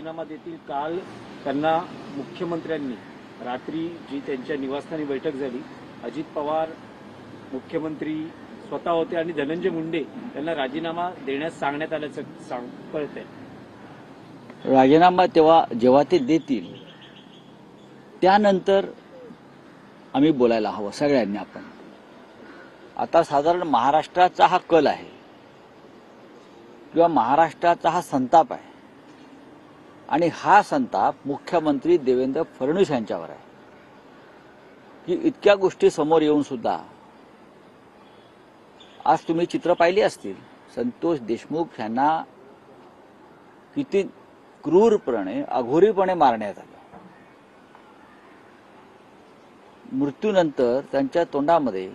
राजीनामा देतील। काल त्यांना मुख्यमंत्र्यांनी रात्री जी त्यांच्या निवासस्थानी बैठक झाली, अजित पवार मुख्यमंत्री स्वतः होते आणि धनंजय मुंडे यांना राजीनामा देण्यास सांगण्यात आल्याचं कळतंय। राजीनामा जेव्हा ते देतील त्यानंतर आम्ही बोलायला हवं सगळ्यांनी। आपण आता साधारण महाराष्ट्राचा हा कल आहे किंवा महाराष्ट्राचा हा संताप आहे आणि हा संताप मुख्यमंत्री देवेंद्र फडणवीस यांच्यावर आहे की इतक्या गोष्टी समोर येऊन सुद्धा आज तुम्ही चित्र पाहिली असतील, संतोष देशमुख यांना किती क्रूरपणे अघोरीपणे मारण्यात आलं। मृत्यूनंतर त्यांच्या तोंडामध्ये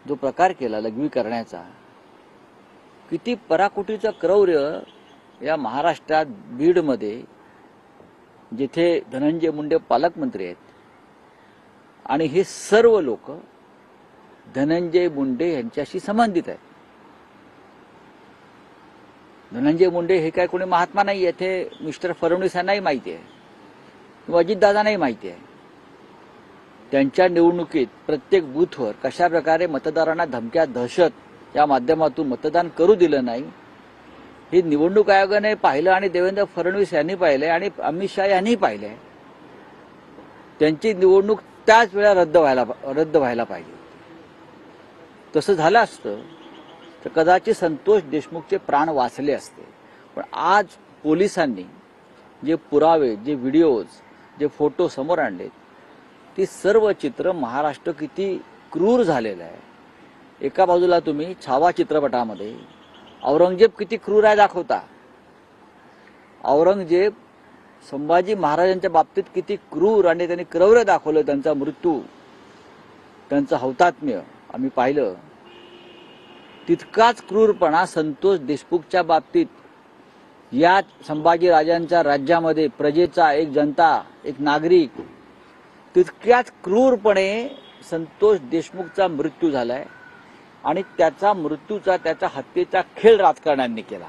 जो प्रकार केला लघवी करण्याचा, किती पराकोटीचं क्रौर्य या महाराष्ट्रात बीडमध्ये, जिथे धनंजय मुंडे पालकमंत्री आहेत आणि हे सर्व लोक धनंजय मुंडे यांच्याशी संबंधित आहेत। धनंजय मुंडे हे काय कोणी महात्मा नाही आहेत, हे मिस्टर फडणवीस यांनाही माहिती आहे किंवा अजितदादांनाही माहिती आहे। त्यांच्या निवडणुकीत प्रत्येक बूथवर कशा प्रकारे मतदारांना धमक्या दहशत या माध्यमातून मतदान करू दिलं नाही, हे निवडणूक आयोगाने पाहिलं आणि देवेंद्र फडणवीस यांनी पाहिलंय आणि अमित शहा यांनी पाहिलंय। त्यांची निवडणूक त्याच वेळा रद्द व्हायला पाहिजे। तसं झालं असतं तर कदाचित संतोष देशमुखचे प्राण वाचले असते। पण आज पोलिसांनी जे पुरावे, जे व्हिडिओज, जे फोटो समोर आणले, ती सर्व चित्र महाराष्ट्र किती क्रूर झालेलं आहे। एका बाजूला तुम्ही छावा चित्रपटामध्ये औरंगजेब किती क्रूर आहे दाखवता। औरंगजेब संभाजी महाराजांच्या बाबतीत किती क्रूर आणि त्यांनी क्रौर्य दाखवलं, त्यांचा मृत्यू, त्यांचं हौतात्म्य आम्ही पाहिलं। तितकाच क्रूरपणा संतोष देशमुखच्या बाबतीत या संभाजी राजांच्या राज्यामध्ये प्रजेचा, एक जनता, एक नागरिक, तितक्याच क्रूरपणे संतोष देशमुखचा मृत्यू झालाय आणि त्याचा मृत्यूचा, त्याच्या हत्येचा खेळ राजकारण्यांनी केला।